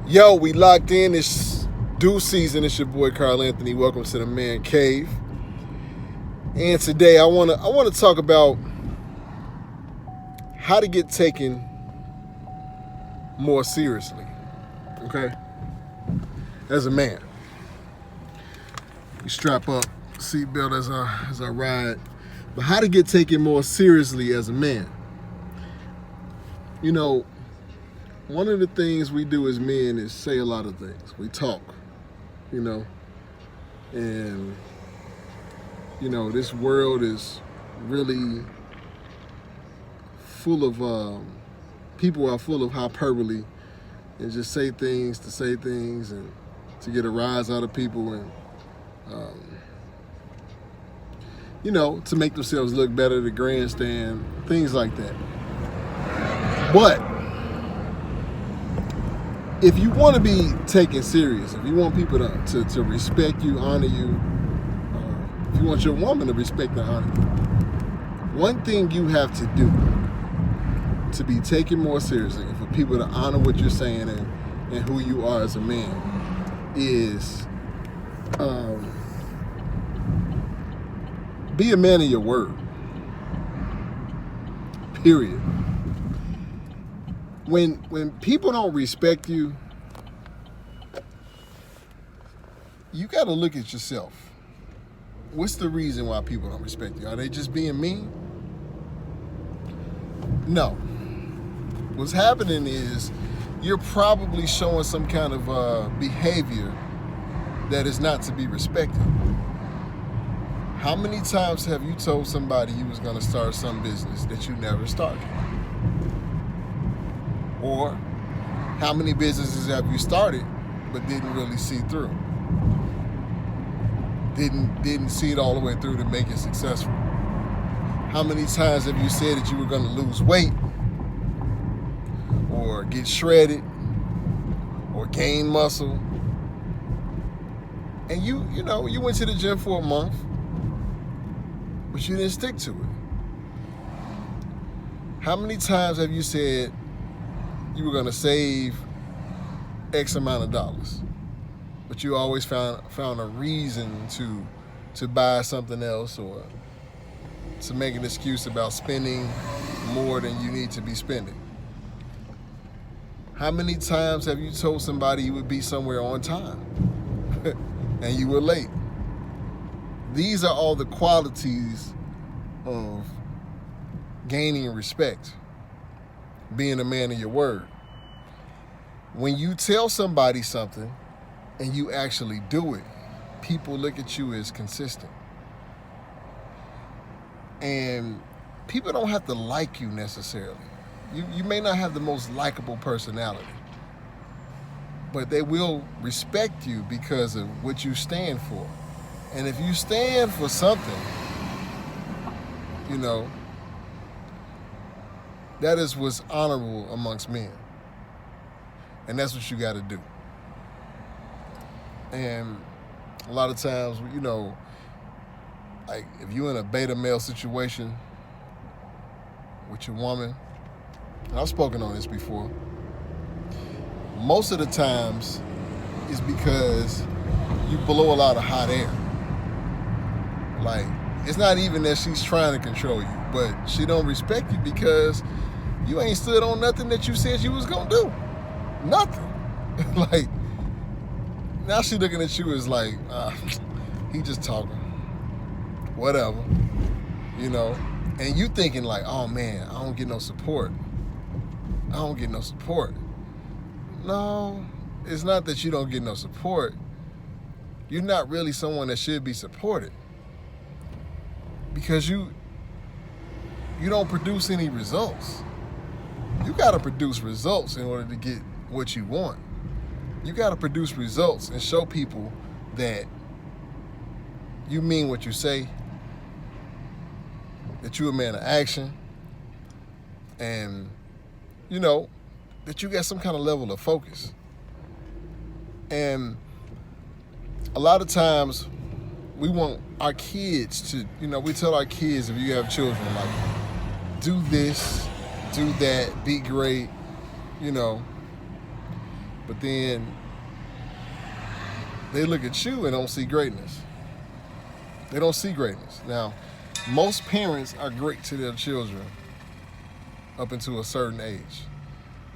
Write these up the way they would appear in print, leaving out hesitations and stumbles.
Yo, we locked in. It's due season. It's your boy Carl Anthony. Welcome to the Man Cave. And today I wanna talk about how to get taken more seriously. Okay? As a man. We strap up, seatbelt as I ride. But how to get taken more seriously as a man. You know, one of the things we do as men is say a lot of things. We talk, and, this world is really full of, people are full of hyperbole and just say things to say things and to get a rise out of people and, to make themselves look better, to grandstand, things like that. But if you want to be taken serious, if you want people to respect you, honor you, if you want your woman to respect and honor you, one thing you have to do to be taken more seriously and for people to honor what you're saying and who you are as a man is be a man of your word. Period. When people don't respect you, you got to look at yourself. What's the reason why people don't respect you? Are they just being mean? No. What's happening is you're probably showing some kind of behavior that is not to be respected. How many times have you told somebody you was going to start some business that you never started? Or how many businesses have you started but didn't really see through? Didn't see it all the way through to make it successful? How many times have you said that you were going to lose weight or get shredded or gain muscle? And you went to the gym for a month, but you didn't stick to it. How many times have you said you were going to save X amount of dollars, but you always found a reason to buy something else or to make an excuse about spending more than you need to be spending? How many times have you told somebody you would be somewhere on time and you were late? These are all the qualities of gaining respect, being a man of your word. When you tell somebody something and you actually do it, people look at you as consistent. And people don't have to like you necessarily. You may not have the most likable personality, but they will respect you because of what you stand for. And if you stand for something, that is what's honorable amongst men. And that's what you got to do. And a lot of times, like if you're in a beta male situation with your woman, and I've spoken on this before, most of the times it's because you blow a lot of hot air. Like, it's not even that she's trying to control you, but she don't respect you because you ain't stood on nothing that you said you was gonna do. Nothing. Like, now she looking at you as like, he just talking. Whatever. And you thinking like, oh man, I don't get no support. No, it's not that you don't get no support. You're not really someone that should be supported. Because you don't produce any results. You got to produce results in order to get what you want. You got to produce results and show people that you mean what you say, that you're a man of action, and, that you got some kind of level of focus. And a lot of times we want our kids to, we tell our kids, if you have children, like, do this, do that, be great, But then they look at you and don't see greatness. They don't see greatness. Now, most parents are great to their children up until a certain age.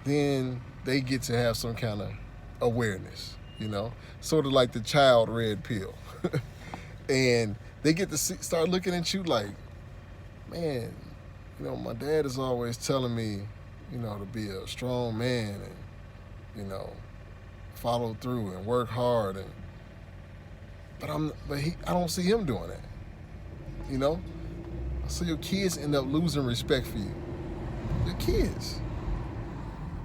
Then they get to have some kind of awareness, sort of like the child red pill. And they get to start looking at you like, man, my dad is always telling me, to be a strong man and, follow through and work hard. But I don't see him doing that, So your kids end up losing respect for you. Your kids.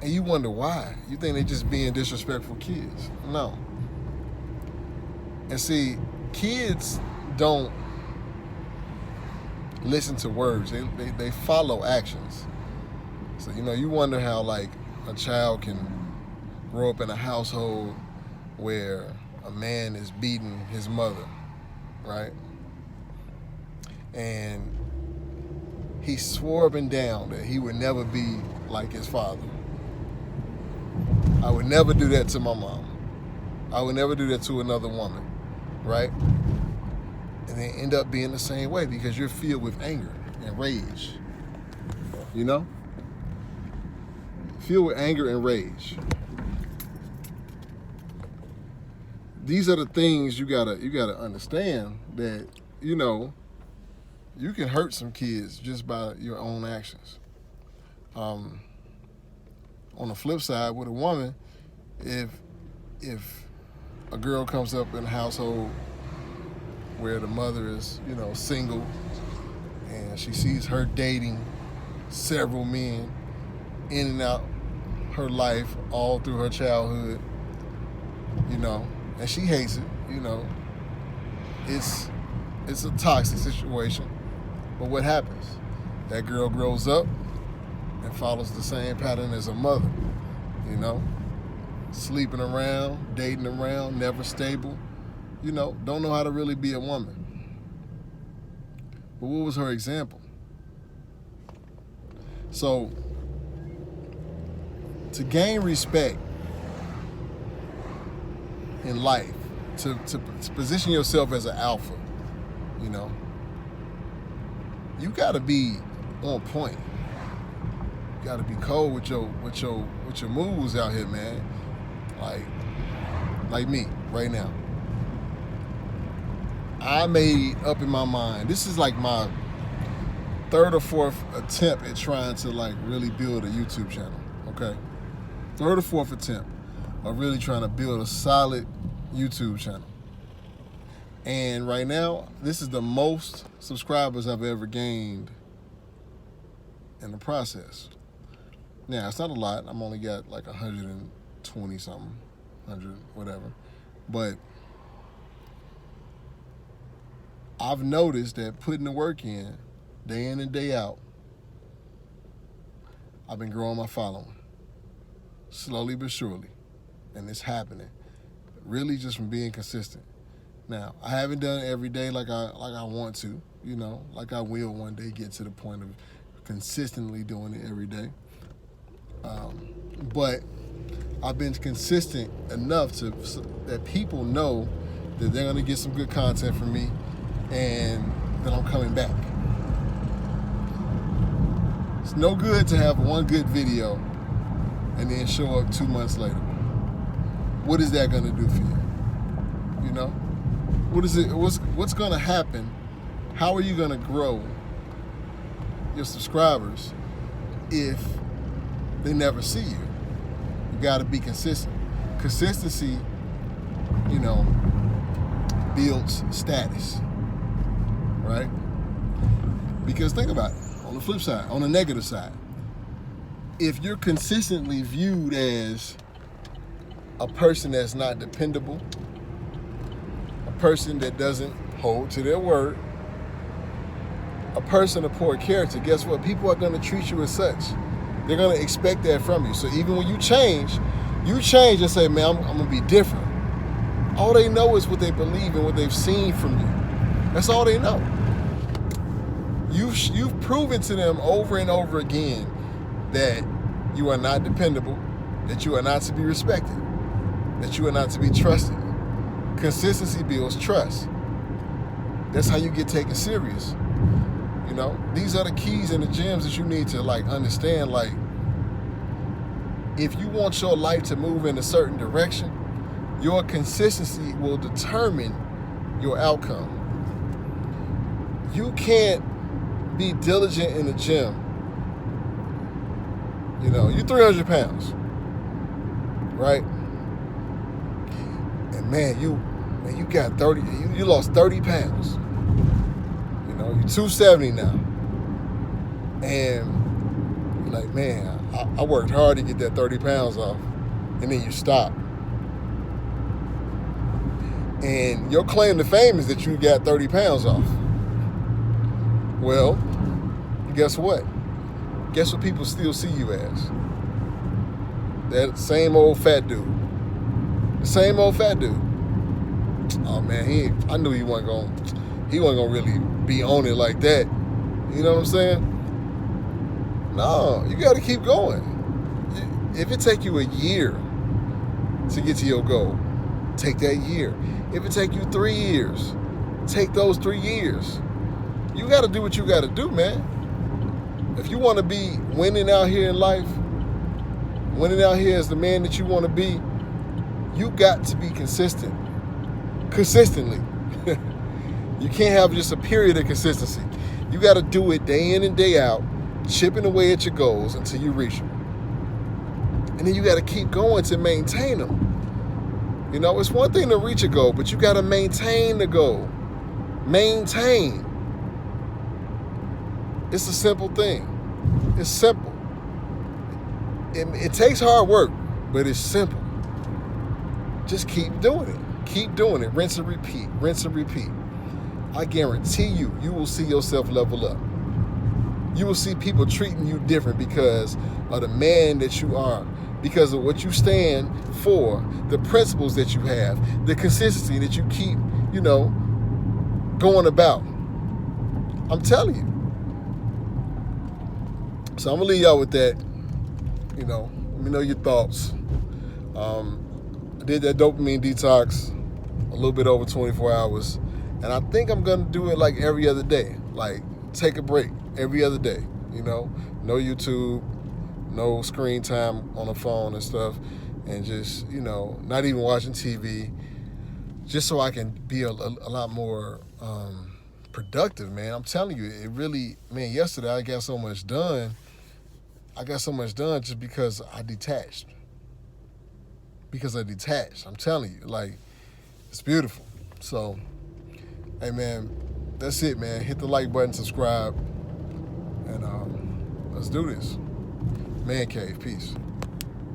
And you wonder why. You think they're just being disrespectful kids. No. And see, kids don't listen to words. They follow actions. So, you wonder how, like, a child can grow up in a household where a man is beating his mother, right? And he swore up and down that he would never be like his father. I would never do that to my mom. I would never do that to another woman, right? And they end up being the same way because you're filled with anger and rage, Filled with anger and rage. These are the things you gotta understand that, you can hurt some kids just by your own actions. On the flip side, with a woman, if a girl comes up in a household where the mother is, single, and she sees her dating several men in and out her life all through her childhood, and she hates it, it's a toxic situation. But what happens? That girl grows up and follows the same pattern as her mother, sleeping around, dating around, never stable, don't know how to really be a woman. But what was her example? So, to gain respect in life, to position yourself as an alpha, you gotta be on point. You gotta be cold with your moves out here, man. Like me right now. I made up in my mind. This is like my third or fourth attempt at trying to really build a YouTube channel. Okay, third or fourth attempt of really trying to build a solid YouTube channel. And right now, this is the most subscribers I've ever gained in the process. Now, it's not a lot. I'm only got 120 something, 100, whatever. But I've noticed that putting the work in and day out, I've been growing my following. Slowly but surely. And it's happening. Really just from being consistent. Now, I haven't done it every day like I want to, like I will one day get to the point of consistently doing it every day. But I've been consistent enough that people know that they're going to get some good content from me and that I'm coming back. It's no good to have one good video and then show up 2 months later. What is that going to do for you? What's going to happen? How are you going to grow your subscribers if they never see you? You got to be consistent. Consistency, builds status, right? Because think about it, on the flip side, on the negative side, if you're consistently viewed as a person that's not dependable, a person that doesn't hold to their word, a person of poor character, guess what? People are going to treat you as such. They're going to expect that from you. So even when you change and say, man, I'm going to be different. All they know is what they believe and what they've seen from you. That's all they know. You've proven to them over and over again that you are not dependable, that you are not to be respected, that you are not to be trusted. Consistency builds trust. That's how you get taken serious. You know, these are the keys and the gems that you need to like understand. Like, if you want your life to move in a certain direction, your consistency will determine your outcome. You can't be diligent in the gym. You know, you're 300 pounds, right? And man, you got 30, you lost 30 pounds. You know, you're 270 now. And you're like, man, I worked hard to get that 30 pounds off. And then you stop. And your claim to fame is that you got 30 pounds off. Well, guess what? Guess what people still see you as? That same old fat dude. The same old fat dude. Oh man, I knew he wasn't gonna really be on it like that. You know what I'm saying? No, you gotta keep going. If it take you a year to get to your goal, take that year. If it take you 3 years, take those 3 years. You gotta do what you gotta do, man. If you wanna be winning out here in life, winning out here as the man that you wanna be, you got to be consistent. Consistently. You can't have just a period of consistency. You got to do it day in and day out, chipping away at your goals until you reach them. And then you got to keep going to maintain them. You know, it's one thing to reach a goal, but you got to maintain the goal. Maintain. It's a simple thing. It's simple. It takes hard work, but it's simple. Just keep doing it. Keep doing it. Rinse and repeat. Rinse and repeat. I guarantee you will see yourself level up. You will see people treating you different because of the man that you are, because of what you stand for, the principles that you have, the consistency that you keep, going about. I'm telling you. So I'm going to leave y'all with that. Let me know your thoughts. I did that dopamine detox a little bit over 24 hours. And I think I'm going to do it like every other day. Like, take a break every other day. No YouTube, no screen time on the phone and stuff. And just, not even watching TV. Just so I can be a lot more productive, man. I'm telling you, it really, man, yesterday I got so much done. Just because I detached. I'm telling you, like, it's beautiful. So, hey, man, that's it, man. Hit the like button, subscribe, and let's do this. Man Cave, peace.